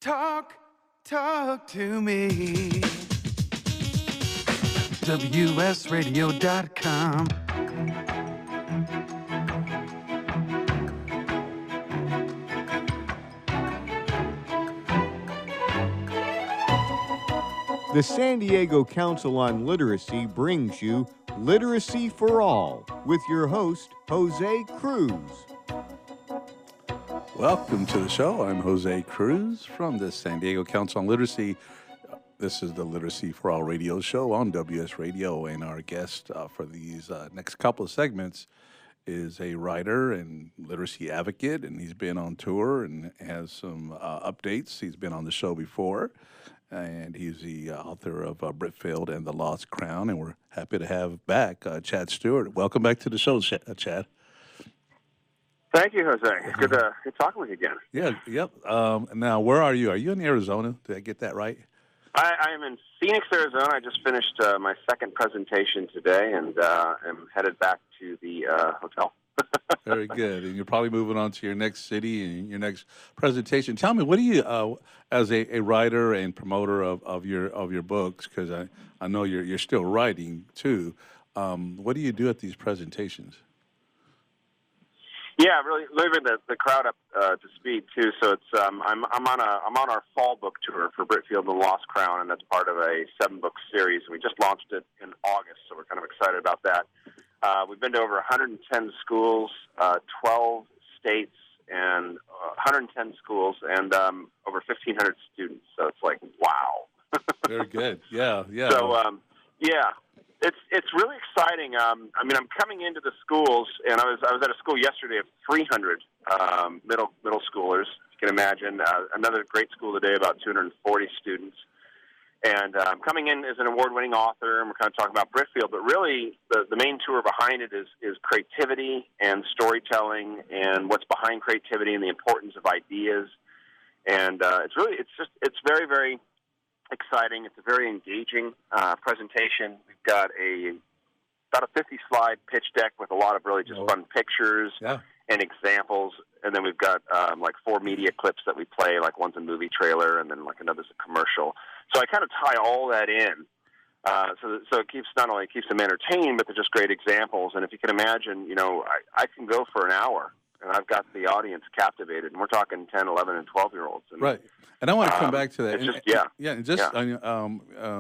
Talk to me. WSRadio.com. The San Diego Council on Literacy brings you Literacy for All with your host, Jose Cruz. Welcome to the show. I'm Jose Cruz from the San Diego Council on Literacy. This is the Literacy for All radio show on WS Radio, and our guest for these next couple of segments is a writer and literacy advocate, and he's been on tour and has some updates. He's been on the show before, and he's the author of Britfield and The Lost Crown, and we're happy to have back Chad Stewart. Welcome back to the show, Chad. Thank you, Jose. It's good talking with you again. Yeah, yep. Now, where are you? Are you in Arizona? Did I get that right? I am in Phoenix, Arizona. I just finished my second presentation today, and am headed back to the hotel. Very good. And you're probably moving on to your next city and your next presentation. Tell me, what do you, as a writer and promoter of your books, because I know you're still writing too. What do you do at these presentations? Yeah, really bring the crowd up to speed too. So it's I'm on our fall book tour for Britfield The Lost Crown, and that's part of a 7-book series. We just launched it in August, so we're kind of excited about that. We've been to over 110 schools, 12 states, and 110 schools, and over 1,500 students. So it's like, wow. Very good. Yeah. So yeah. It's really exciting. I'm coming into the schools, and I was at a school yesterday of 300 middle schoolers. You can imagine another great school today, about 240 students. And I'm coming in as an award-winning author, and we're kind of talking about Britfield. But really, the main tour behind it is creativity and storytelling, and what's behind creativity and the importance of ideas. And it's very, very exciting. It's a very engaging presentation. We've got about a 50-slide pitch deck with a lot of really just fun pictures and examples, and then we've got like 4 media clips that we play, like one's a movie trailer, and then like another's a commercial. So I kind of tie all that in, so it not only keeps them entertained, but they're just great examples. And if you can imagine, I can go for an hour, and I've got the audience captivated, and we're talking 10, 11, and 12-year-olds. Right. And I want to come back to that.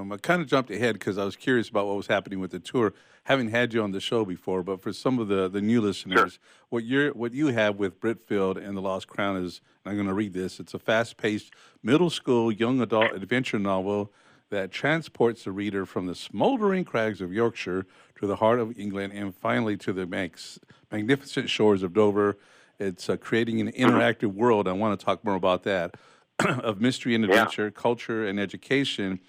I kind of jumped ahead because I was curious about what was happening with the tour. Haven't had you on the show before, but for some of the new listeners, what you have with Britfield and The Lost Crown is, and I'm going to read this, it's a fast-paced middle school young adult adventure novel that transports the reader from the smoldering crags of Yorkshire to the heart of England and finally to the magnificent shores of Dover. It's creating an interactive world. I want to talk more about that. Of mystery and adventure, culture and education,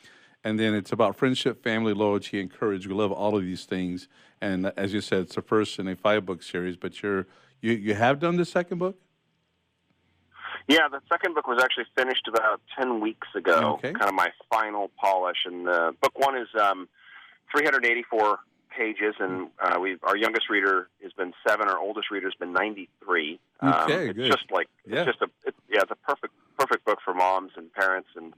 and then it's about friendship, family, loyalty, and courage. We love all of these things, and as you said, it's the first in a 5-book series. But you have done the second book? Yeah, the second book was actually finished about 10 weeks ago. Okay. Kind of my final polish, and book 1 is 384 pages, and our youngest reader has been 7. Our oldest reader has been 93. Okay, good. It's just like it's a perfect book for moms and parents, and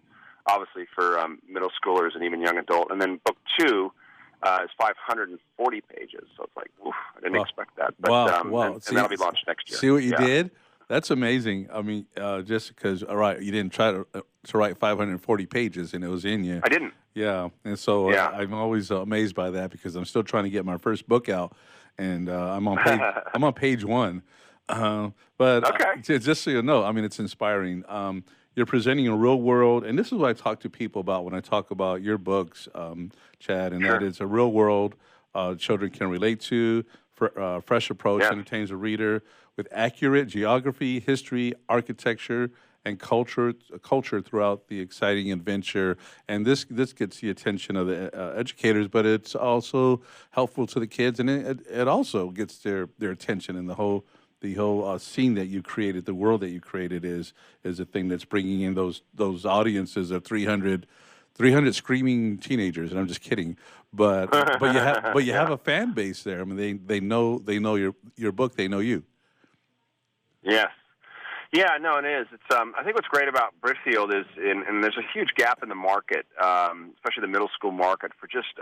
obviously for middle schoolers and even young adult. And then book 2 is 540 pages, so it's like, oof, I didn't expect that. But, and that'll be launched next year. See what you did? That's amazing. I mean, just because, all right, you didn't try to write 540 pages, and it was in you. I didn't. Yeah, and so I'm always amazed by that because I'm still trying to get my first book out, and I'm on page 1. But just so you know, I mean, it's inspiring. You're presenting a real world, and this is what I talk to people about when I talk about your books, Chad, and that it's a real world children can relate to, fresh approach, entertains the reader with accurate geography, history, architecture, and culture throughout the exciting adventure. And this gets the attention of the educators, but it's also helpful to the kids, and it also gets their attention, and the whole scene that you created, the world that you created is a thing that's bringing in those audiences of 300 screaming teenagers, and I'm just kidding, but you have a fan base there. I mean, they know your book, they know you. Yes. Yeah, no, it is. It's I think what's great about Britfield is, and there's a huge gap in the market, especially the middle school market, for just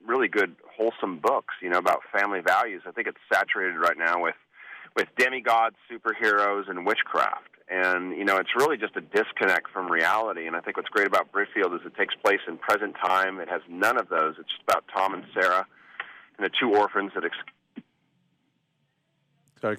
really good, wholesome books, about family values. I think it's saturated right now with demigods, superheroes, and witchcraft. And, it's really just a disconnect from reality. And I think what's great about Britfield is it takes place in present time. It has none of those. It's just about Tom and Sarah and the two orphans that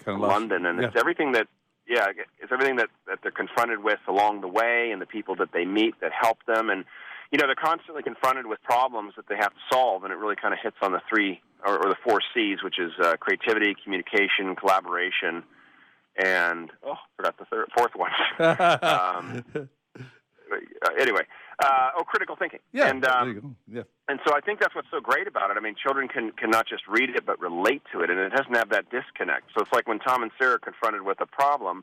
London. And it's everything that, it's everything that they're confronted with along the way and the people that they meet that help them. And, they're constantly confronted with problems that they have to solve, and it really kind of hits on the three or the four C's, which is creativity, communication, collaboration, and, forgot the fourth one. Anyway, critical thinking. Yeah, and, there you go. Yeah. And so I think that's what's so great about it. I mean, children can not just read it, but relate to it, and it doesn't have that disconnect. So it's like when Tom and Sarah are confronted with a problem,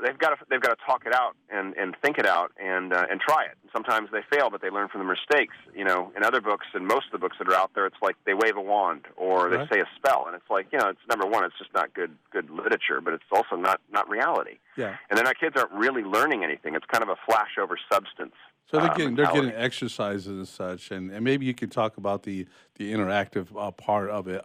they've got to talk it out and think it out and try it. And sometimes they fail, but they learn from the mistakes. In other books, and most of the books that are out there, it's like they wave a wand or they say a spell, and it's like, it's number one, it's just not good literature, but it's also not reality. Yeah. And then our kids aren't really learning anything. It's kind of a flash over substance. So they're getting exercises and such, and maybe you could talk about the interactive part of it.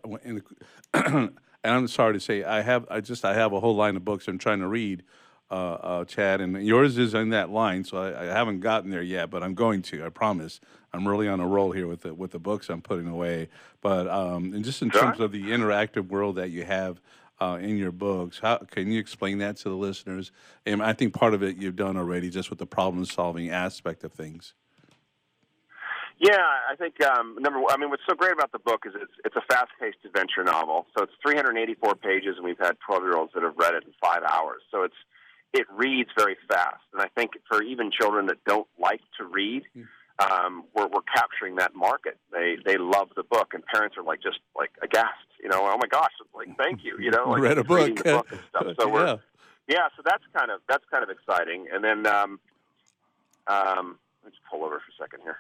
And I'm sorry to say, I have a whole line of books I'm trying to read, Chad, and yours is in that line, so I haven't gotten there yet, but I'm going to. I promise. I'm really on a roll here with the books I'm putting away. But and just in terms of the interactive world that you have in your books, how can you explain that to the listeners? And I think part of it you've done already, just with the problem-solving aspect of things. Yeah, I think what's so great about the book is it's a fast-paced adventure novel. So it's 384 pages, and we've had 12-year-olds that have read it in 5 hours. So it reads very fast, and I think for even children that don't like to read, we're capturing that market. They love the book, and parents are just aghast. Oh my gosh, thank you. Read a book. The book and stuff. So so that's kind of exciting. And then let's pull over for a second here.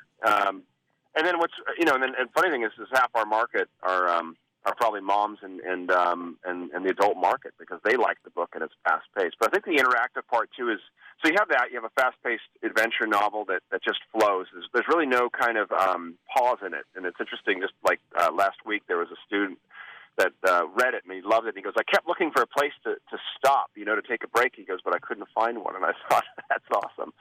And then and funny thing is half our market are probably moms and the adult market, because they like the book and it's fast paced. But I think the interactive part too is, so you have a fast paced adventure novel that just flows. There's really no kind of pause in it, and it's interesting. Just like last week, there was a student that read it and he loved it. He goes, I kept looking for a place to stop, to take a break. He goes, but I couldn't find one. And I thought, that's awesome.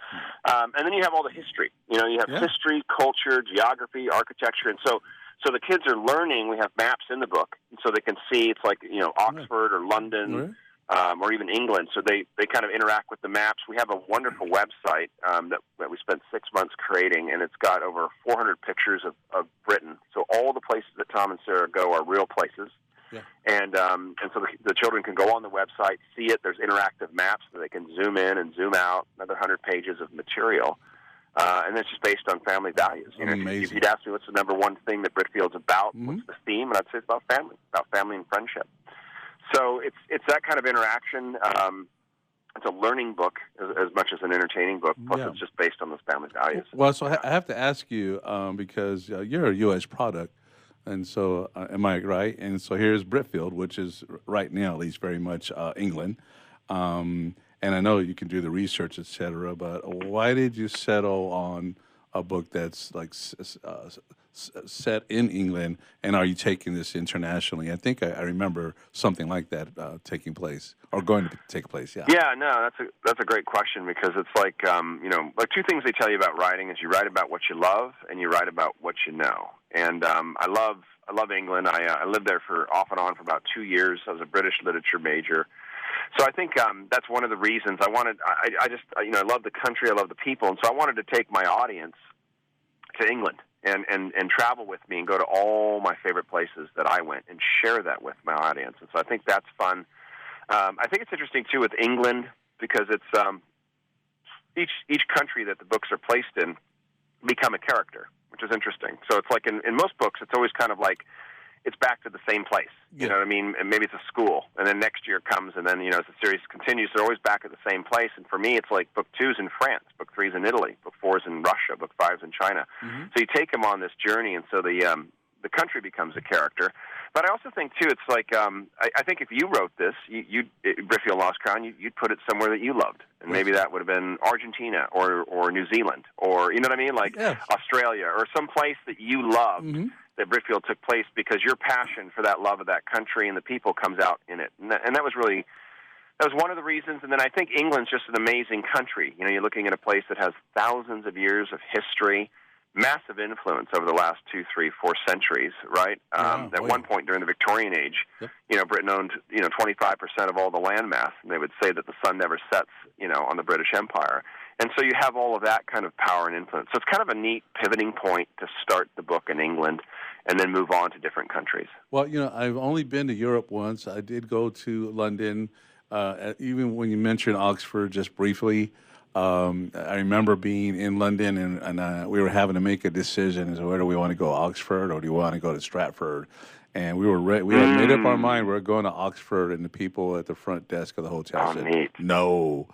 And then you have all the history. You have history, culture, geography, architecture. And so the kids are learning. We have maps in the book, and so they can see it's like, Oxford or London or even England. So they kind of interact with the maps. We have a wonderful website that we spent 6 months creating, and it's got over 400 pictures of Britain. So all the places that Tom and Sarah go are real places. Yeah. And so the children can go on the website, see it. There's interactive maps so they can zoom in and zoom out, another 100 pages of material. And it's just based on family values. If you'd ask me what's the number one thing that Britfield's about, what's the theme, and I'd say it's about family and friendship. So it's that kind of interaction. It's a learning book as much as an entertaining book, plus it's just based on those family values. Well, so I have to ask you, because you're a U.S. product, and so am I right? And so here's Britfield, which is right now at least very much England. And I know you can do the research, et cetera, but why did you settle on a book that's like set in England, and are you taking this internationally? I think I remember something like that taking place, or going to take place, Yeah, no, that's a great question, because it's like, like two things they tell you about writing is you write about what you love, and you write about what you know. And I love England. I lived there off and on for about 2 years. I was a British literature major. So I think that's one of the reasons I love the country, I love the people, and so I wanted to take my audience to England and travel with me and go to all my favorite places that I went and share that with my audience. And so I think that's fun. I think it's interesting too with England, because it's each country that the books are placed in become a character, which is interesting. So it's like in most books, it's always kind of like it's back to the same place. You know what I mean? And maybe it's a school, and then next year comes, and then, as the series continues, they're always back at the same place. And for me, it's like book 2's in France, book 3's in Italy, book 4's in Russia, book 5's in China. So you take them on this journey, and so the country becomes a character. But I also think, too, it's like, I think if you wrote this, Britfield Lost Crown, you'd put it somewhere that you loved. And maybe that would have been Argentina or New Zealand or, you know what I mean, like Australia or some place that you loved that Britfield took place because your passion for that love of that country and the people comes out in it. And that was really, that was one of the reasons. And then I think England's just an amazing country. You know, you're looking at a place that has thousands of years of history, massive influence over the last 2, 3, 4 centuries, right? At one point during the Victorian age, you know, Britain owned, 25% of all the land mass, and they would say that the sun never sets, on the British Empire. And so you have all of that kind of power and influence. So it's kind of a neat pivoting point to start the book in England and then move on to different countries. Well, I've only been to Europe once. I did go to London, even when you mentioned Oxford just briefly. I remember being in London, and we were having to make a decision as to where do we want to go, Oxford or do we want to go to Stratford? And we had made up our mind we were going to Oxford, and the people at the front desk of the hotel said, "No,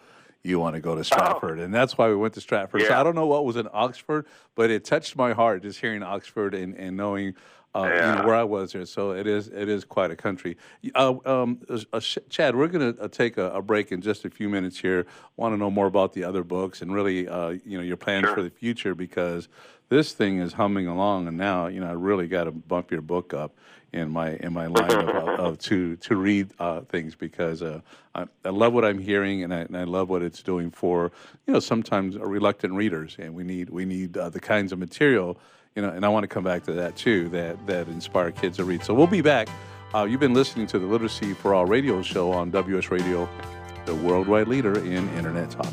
you want to go to Stratford." And that's why we went to Stratford. So I don't know what was in Oxford, but it touched my heart just hearing Oxford and knowing where I was there. So it is quite a country. Chad, we're going to take a break in just a few minutes here. Want to know more about the other books and really, your plans for the future, because this thing is humming along, and now, I really got to bump your book up in my line of to read things, because I love what I'm hearing, and I love what it's doing for sometimes reluctant readers, and we need the kinds of material. And I want to come back to that, too, that inspire kids to read. So we'll be back. You've been listening to the Literacy for All radio show on WS Radio, the worldwide leader in Internet talk.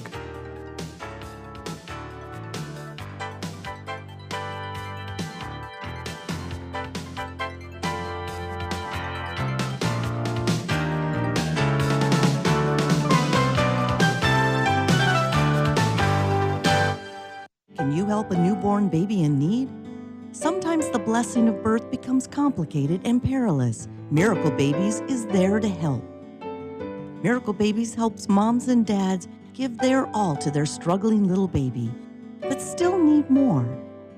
Can you help a newborn baby in need? Sometimes the blessing of birth becomes complicated and perilous. Miracle Babies is there to help. Miracle Babies helps moms and dads give their all to their struggling little baby, but still need more.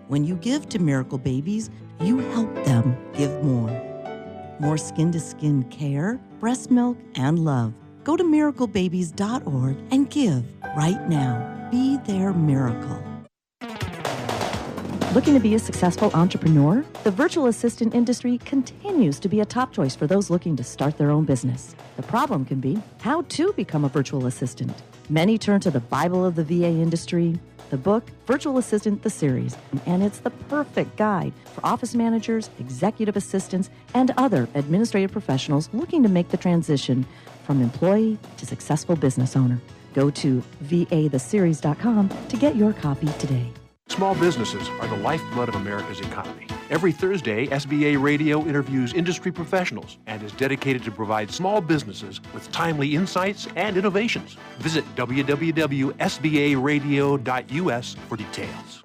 When you give to Miracle Babies, you help them give more. More skin-to-skin care, breast milk, and love. Go to miraclebabies.org and give right now. Be their miracle. Looking to be a successful entrepreneur? The virtual assistant industry continues to be a top choice for those looking to start their own business. The problem can be how to become a virtual assistant. Many turn to the Bible of the VA industry, the book, Virtual Assistant, the series, and it's the perfect guide for office managers, executive assistants, and other administrative professionals looking to make the transition from employee to successful business owner. Go to vatheseries.com to get your copy today. Small businesses are the lifeblood of America's economy. Every Thursday, SBA Radio interviews industry professionals and is dedicated to provide small businesses with timely insights and innovations. Visit www.sbaradio.us for details.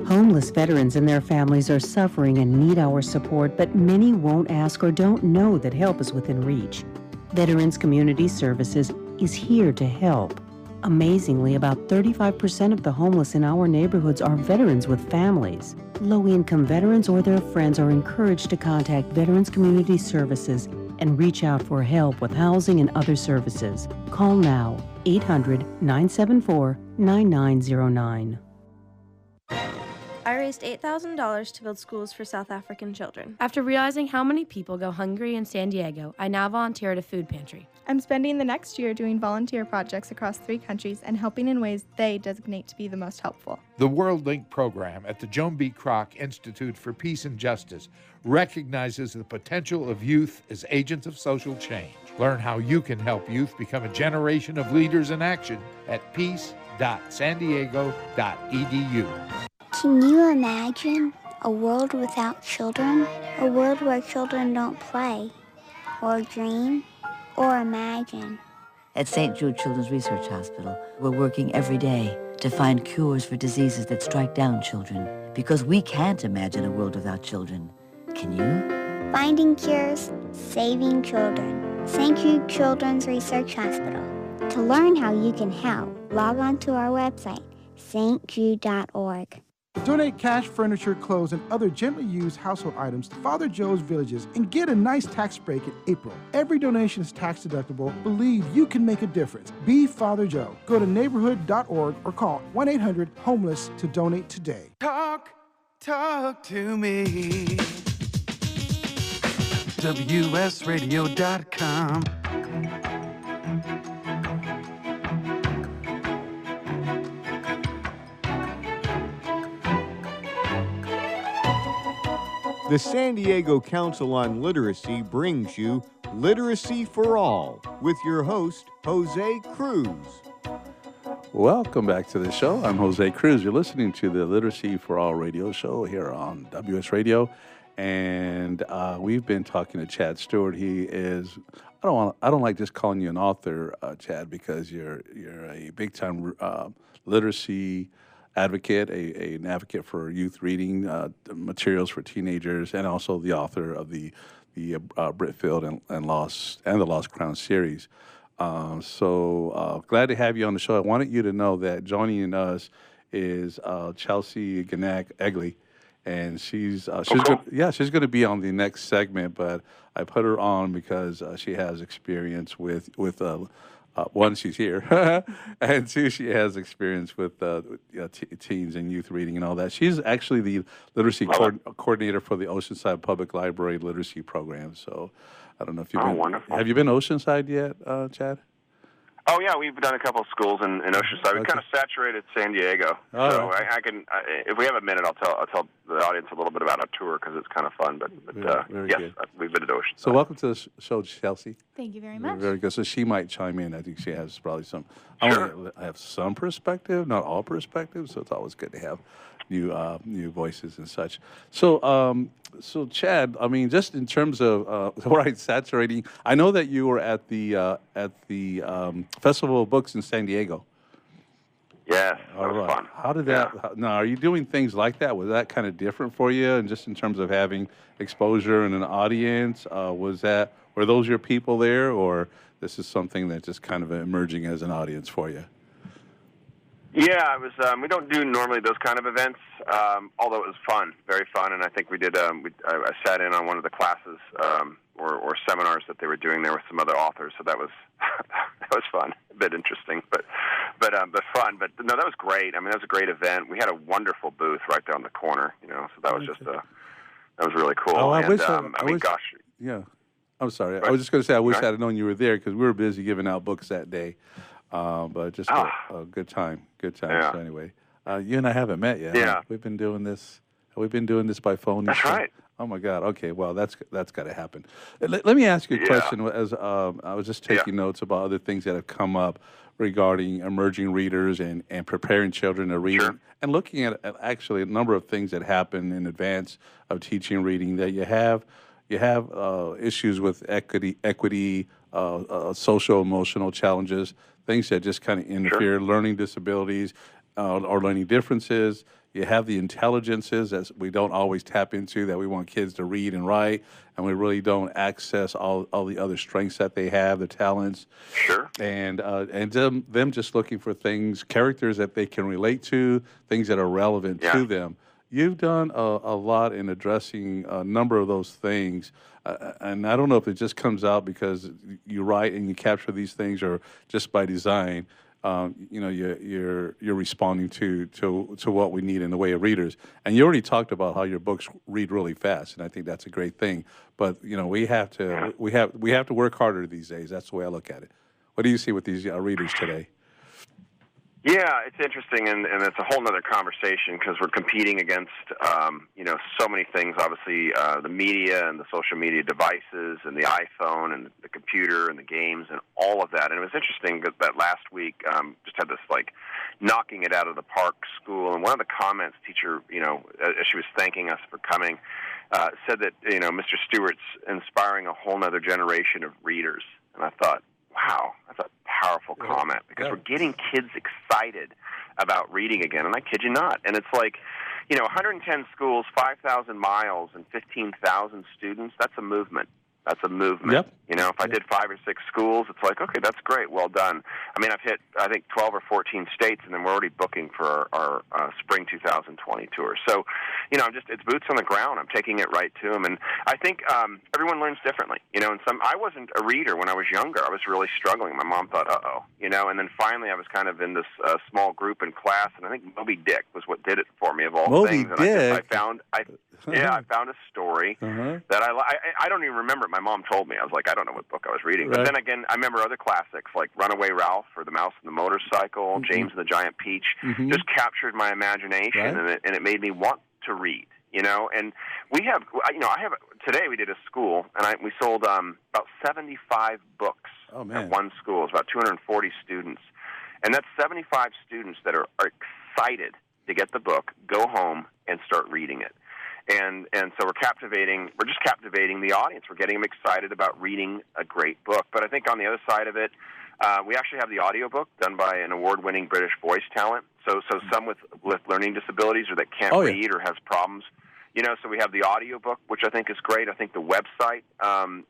Homeless veterans and their families are suffering and need our support, but many won't ask or don't know that help is within reach. Veterans Community Services is here to help. Amazingly, about 35% of the homeless in our neighborhoods are veterans with families. Low-income veterans or their friends are encouraged to contact Veterans Community Services and reach out for help with housing and other services. Call now, 800-974-9909. I raised $8,000 to build schools for South African children. After realizing how many people go hungry in San Diego, I now volunteer at a food pantry. I'm spending the next year doing volunteer projects across 3 countries and helping in ways they designate to be the most helpful. The WorldLink program at the Joan B. Kroc Institute for Peace and Justice recognizes the potential of youth as agents of social change. Learn how you can help youth become a generation of leaders in action at peace.sandiego.edu. Can you imagine a world without children? A world where children don't play, or dream, or imagine. At St. Jude Children's Research Hospital, we're working every day to find cures for diseases that strike down children, because we can't imagine a world without children. Can you? Finding cures, saving children. St. Jude Children's Research Hospital. To learn how you can help, log on to our website, stjude.org. Donate cash, furniture, clothes, and other gently used household items to Father Joe's Villages and get a nice tax break in April. Every donation is tax deductible. Believe you can make a difference. Be Father Joe. Go to neighborhood.org or call 1-800-HOMELESS to donate today. Talk to me. WSRadio.com. The San Diego Council on Literacy brings you Literacy for All with your host, Jose Cruz. Welcome back to the show. I'm Jose Cruz. You're listening to the Literacy for All radio show here on WS Radio. And we've been talking to Chad Stewart. He is, I don't like just calling you an author, Chad, because you're a big-time literacy advocate, an advocate for youth reading materials for teenagers, and also the author of the Britfield and the Lost Crown series. So glad to have you on the show. I wanted you to know that joining us is Chelsea Ganack-Egley, and she's going to be on the next segment. But I put her on because she has experience with one, she's here, and two, she has experience with teens and youth reading and all that. She's actually the literacy coordinator for the Oceanside Public Library Literacy Program. So I don't know if you've been. Wonderful. Have you been Oceanside yet, Chad? Oh yeah, we've done a couple of schools in Oceanside. We kind of saturated San Diego, so right. I can. If we have a minute, I'll tell the audience a little bit about our tour because it's kind of fun. But very yes, good. We've been to Oceanside. So welcome to the show, Chelsea. Thank you very much. Very good. So she might chime in. I think she has probably some. Sure. I have some perspective, not all perspective. So it's always good to have new voices and such. So Chad, I mean, just in terms of saturating. I know that you were at the Festival of Books in San Diego. Yes, all right. Fun. How did that? Now, are you doing things like that? Was that kind of different for you, and just in terms of having exposure and an audience? Were those your people there, or this is something that's just kind of emerging as an audience for you? Yeah, it was. We don't do normally those kind of events, although it was fun, very fun, and I think we did. I sat in on one of the classes or seminars that they were doing there with some other authors, so that was that was fun, a bit interesting, but fun. But no, that was great. I mean, that was a great event. We had a wonderful booth right there on the corner, so that was just that was really cool. Oh, I wish. Gosh. Yeah, I'm sorry. I was just going to say I wish I'd have known you were there because we were busy giving out books that day. But just a good time. Yeah. So anyway, you and I haven't met yet. Yeah. We've been doing this by phone. That's right. Oh my God. Okay. Well, that's got to happen. Let me ask you a question. As I was just taking notes about other things that have come up regarding emerging readers and preparing children to read, and looking at actually a number of things that happen in advance of teaching reading. That you have issues with equity, social emotional challenges, things that just kind of interfere, learning disabilities or learning differences. You have the intelligences that we don't always tap into, that we want kids to read and write, and we really don't access all the other strengths that they have, the talents. Sure. And them just looking for characters that they can relate to, things that are relevant to them. You've done a lot in addressing a number of those things, and I don't know if it just comes out because you write and you capture these things, or just by design. You're responding to what we need in the way of readers. And you already talked about how your books read really fast, and I think that's a great thing. But we have to work harder these days. That's the way I look at it. What do you see with these readers today? Yeah, it's interesting, and it's a whole other conversation because we're competing against, so many things, obviously, the media and the social media devices and the iPhone and the computer and the games and all of that. And it was interesting that last week just had this, knocking it out of the park school. And one of the comments, teacher, as she was thanking us for coming, said that, Mr. Stewart's inspiring a whole other generation of readers. And I thought, wow, that's a powerful comment because we're getting kids excited about reading again, and I kid you not. And it's 110 schools, 5,000 miles, and 15,000 students. That's a movement. That's a movement. Yep. You know, if I did 5 or 6 schools, it's like, okay, that's great, well done. I mean, I've hit, I think, 12 or 14 states, and then we're already booking for our spring 2020 tour. So, you know, it's boots on the ground. I'm taking it right to them, and I think everyone learns differently. You know, and I wasn't a reader when I was younger. I was really struggling. My mom thought, uh-oh, you know, and then finally I was kind of in this small group in class, and I think Moby Dick was what did it for me of all things. And I found a story that I don't even remember it. My mom told me. I was like, I don't know what book I was reading. But then again, I remember other classics like Runaway Ralph or The Mouse and the Motorcycle, James and the Giant Peach, just captured my imagination, and it made me want to read. You know, and we have, you know, today we did a school, and we sold about 75 books at one school. It's about 240 students. And that's 75 students that are excited to get the book, go home, and start reading it. And so we're just captivating the audience. We're getting them excited about reading a great book. But I think on the other side of it, we actually have the audiobook done by an award-winning British voice talent. So some with learning disabilities or that can't read or has problems. You know, so we have the audiobook, which I think is great. I think the website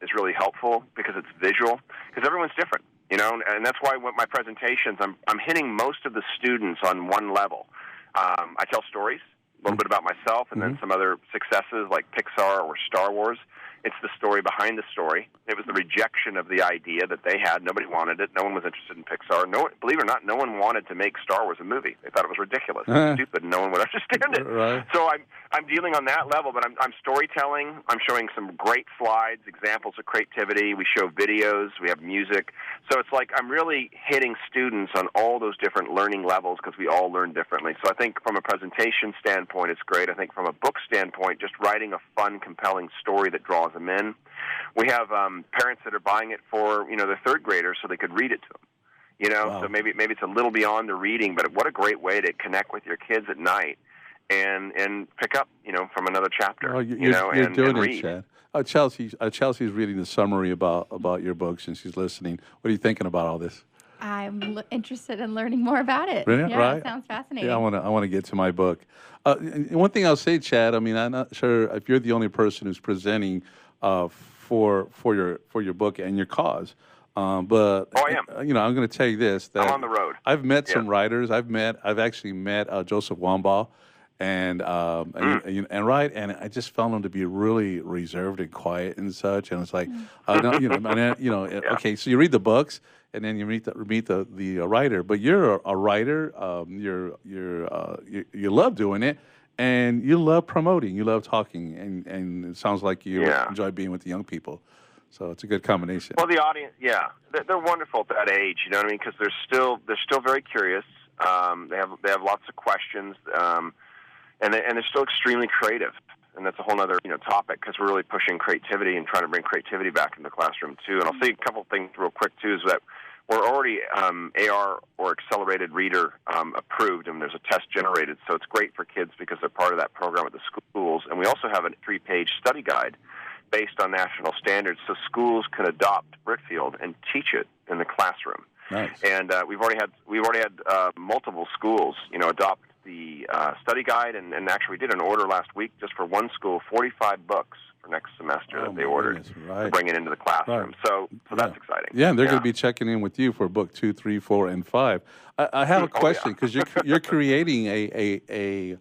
is really helpful because it's visual, because everyone's different. You know, and that's why with my presentations, I'm hitting most of the students on one level. I tell stories, a little bit about myself, and then some other successes like Pixar or Star Wars. It's the story behind the story. It was the rejection of the idea that they had. Nobody wanted it. No one was interested in Pixar. Believe it or not, no one wanted to make Star Wars a movie. They thought it was ridiculous, stupid, and no one would understand it. Right. So I'm dealing on that level, but I'm storytelling. I'm showing some great slides, examples of creativity. We show videos. We have music. So it's like I'm really hitting students on all those different learning levels because we all learn differently. So I think from a presentation standpoint, it's great. I think from a book standpoint, just writing a fun, compelling story that draws them in. We have parents that are buying it for, you know, their third graders so they could read it to them. You know, so maybe it's a little beyond the reading, but what a great way to connect with your kids at night and pick up, you know, from another chapter. Oh, you're doing it, Chad. Chelsea's reading the summary about your books, and she's listening. What are you thinking about all this? I'm interested in learning more about it. Brilliant, yeah, right? It sounds fascinating. Yeah, I want to get to my book. One thing I'll say, Chad. I mean, I'm not sure if you're the only person who's presenting for your book and your cause. But I am. You know, I'm going to tell you this: that I'm on the road. I've met some writers. I've actually met Joseph Wambaugh, and I just found him to be really reserved and quiet and such. And it's like, okay, so you read the books, and then you meet the writer. But you're a writer. You love doing it. And you love promoting, you love talking, and it sounds like you enjoy being with the young people. So it's a good combination. Well, the audience, they're wonderful at that age. You know what I mean? Because they're still very curious. They have lots of questions, and they're still extremely creative. And that's a whole other topic because we're really pushing creativity and trying to bring creativity back in the classroom too. And I'll say a couple of things real quick too. Is that we're already AR or accelerated reader approved, and there's a test generated. So it's great for kids because they're part of that program at the schools. And we also have a 3-page study guide based on national standards, so schools can adopt Britfield and teach it in the classroom. Nice. And we've already had multiple schools, adopt the study guide, and actually we did an order last week just for one school, 45 books for next semester that they ordered to bring it into the classroom. So that's exciting. Yeah, and they're going to be checking in with you for book 2, 3, 4, and 5. I have a question because you're creating a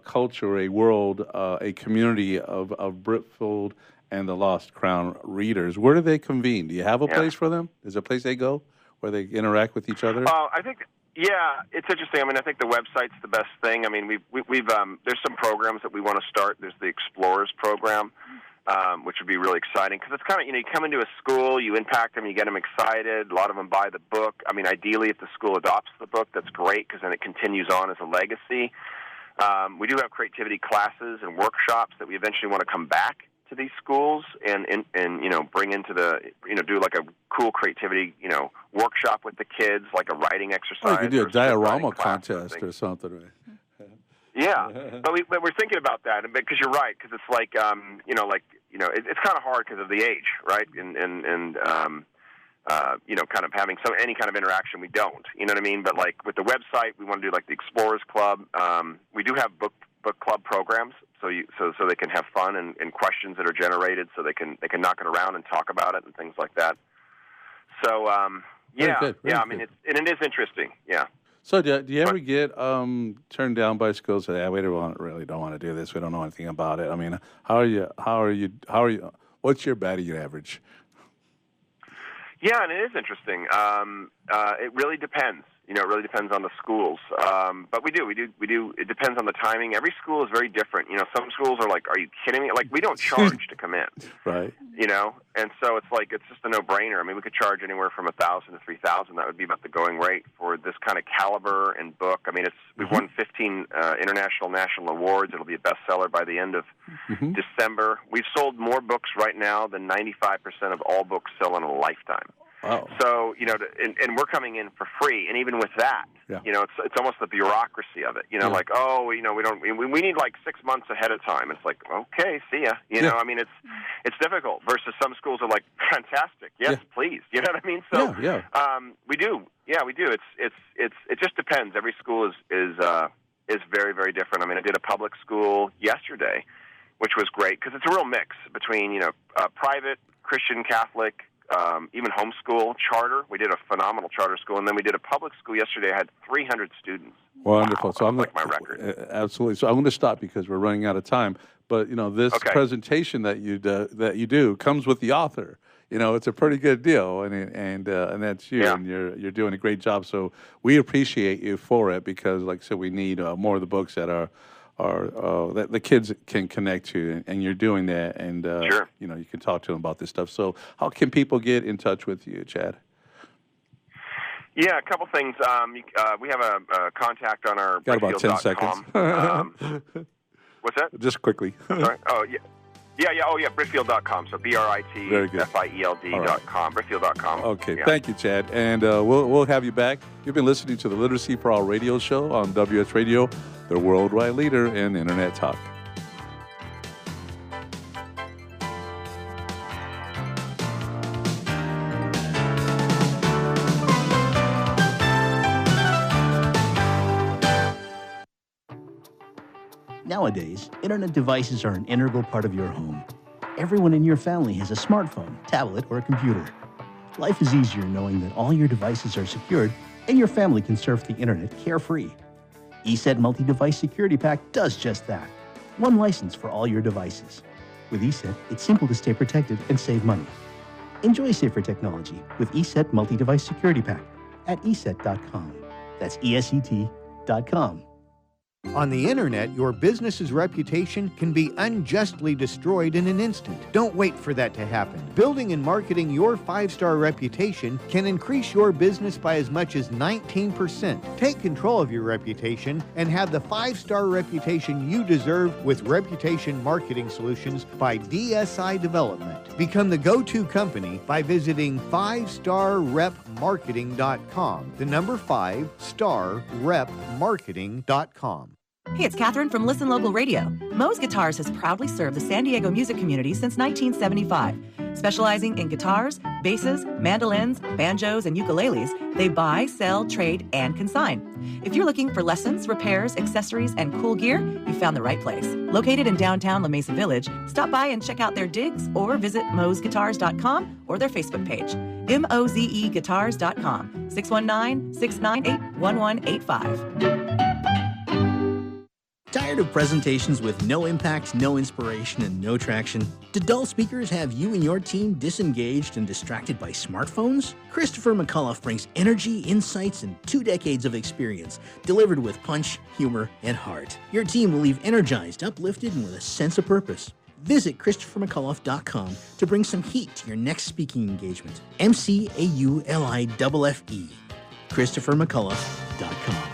culture, a world, a community of Britfield and the Lost Crown readers. Where do they convene? Do you have a place for them? Is there a place they go where they interact with each other? I think. Yeah, it's interesting. I mean, I think the website's the best thing. I mean, we've there's some programs that we want to start. There's the Explorers program, which would be really exciting because it's kind of, you come into a school, you impact them, you get them excited. A lot of them buy the book. I mean, ideally, if the school adopts the book, that's great because then it continues on as a legacy. We do have creativity classes and workshops that we eventually want to come back to these schools and bring into the, do like a cool creativity, workshop with the kids, like a writing exercise. Oh, you could do a diorama contest or something, right? Yeah, but we're thinking about that because you're right, because it's like, it's kind of hard because of the age, right? And kind of having any kind of interaction, we don't, you know what I mean? But like with the website, we want to do like the Explorers Club. We do have book club programs, so they can have fun and questions that are generated, so they can knock it around and talk about it and things like that. So yeah, I mean, it is interesting. Yeah. So do you ever get turned down by schools that say, we really don't want to do this, we don't know anything about it? I mean, how are you? What's your batting average? Yeah, and it is interesting. It really depends. It really depends on the schools. But we do. It depends on the timing. Every school is very different. Some schools are like, "Are you kidding me?" Like, we don't charge to come in. Right. And so it's like, it's just a no-brainer. I mean, we could charge anywhere from $1,000 to $3,000. That would be about the going rate for this kind of caliber and book. I mean, we've won 15 international, national awards. It'll be a bestseller by the end of December. We've sold more books right now than 95% of all books sell in a lifetime. Wow. So, and we're coming in for free, and even with that, it's almost the bureaucracy of it. We need like 6 months ahead of time. It's like, okay, see ya. I mean, it's difficult. Versus some schools are like, fantastic, yes, please. You know what I mean? So, we do. Yeah, we do. It just depends. Every school is very, very different. I mean, I did a public school yesterday, which was great because it's a real mix between private, Christian, Catholic. Even homeschool, charter. We did a phenomenal charter school, and then we did a public school yesterday. I had 300 students. Wonderful. Wow, So I'm like my record. Absolutely. So I'm going to stop because we're running out of time. But this presentation that you do comes with the author. It's a pretty good deal, and that's you, and you're doing a great job. So we appreciate you for it because, like I said, we need more of the books that are that the kids can connect to, and you're doing that, and you can talk to them about this stuff. So how can people get in touch with you, Chad? Yeah, a couple things. We have a contact on our Got about 10 seconds. What's that? Just quickly. Sorry. Oh, yeah. Britfield.com. So BRITFIELD.com. Britfield.com. Okay, thank you, Chad. And we'll have you back. You've been listening to the Literacy for All radio show on WS Radio, the worldwide leader in Internet talk. Nowadays, internet devices are an integral part of your home. Everyone in your family has a smartphone, tablet, or a computer. Life is easier knowing that all your devices are secured and your family can surf the internet carefree. ESET Multi-Device Security Pack does just that. One license for all your devices. With ESET, it's simple to stay protected and save money. Enjoy safer technology with ESET Multi-Device Security Pack at ESET.com. That's ESET.com. On the internet, your business's reputation can be unjustly destroyed in an instant. Don't wait for that to happen. Building and marketing your 5-star reputation can increase your business by as much as 19%. Take control of your reputation and have the 5-star reputation you deserve with Reputation Marketing Solutions by DSI Development. Become the go-to company by visiting 5starrepmarketing.com. The number 5starrepmarketing.com. Hey, it's Catherine from Listen Local Radio. Moe's Guitars has proudly served the San Diego music community since 1975. Specializing in guitars, basses, mandolins, banjos, and ukuleles, they buy, sell, trade, and consign. If you're looking for lessons, repairs, accessories, and cool gear, you found the right place. Located in downtown La Mesa Village, stop by and check out their digs or visit moesguitars.com or their Facebook page. mozeguitars.com, 619-698-1185. Tired of presentations with no impact, no inspiration, and no traction? Do dull speakers have you and your team disengaged and distracted by smartphones? Christopher McCullough brings energy, insights, and 2 decades of experience, delivered with punch, humor, and heart. Your team will leave energized, uplifted, and with a sense of purpose. Visit ChristopherMcCullough.com to bring some heat to your next speaking engagement. McCulloughe. ChristopherMcCullough.com.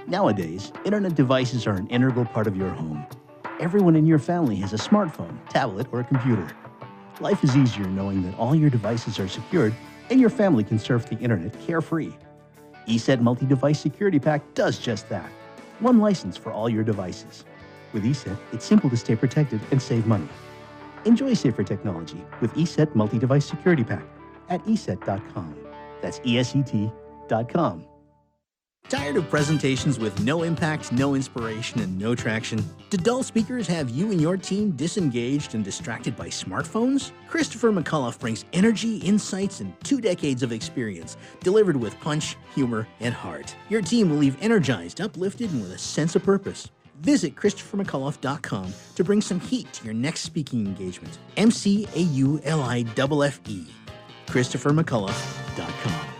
Nowadays, internet devices are an integral part of your home. Everyone in your family has a smartphone, tablet, or a computer. Life is easier knowing that all your devices are secured and your family can surf the internet carefree. ESET Multi-Device Security Pack does just that. One license for all your devices. With ESET, it's simple to stay protected and save money. Enjoy safer technology with ESET Multi-Device Security Pack at ESET.com. That's ESET.com. Tired of presentations with no impact, no inspiration, and no traction? Do dull speakers have you and your team disengaged and distracted by smartphones? Christopher McCullough brings energy, insights, and 2 decades of experience, delivered with punch, humor, and heart. Your team will leave energized, uplifted, and with a sense of purpose. Visit ChristopherMcCullough.com to bring some heat to your next speaking engagement. MCAULIFFE. ChristopherMcCullough.com.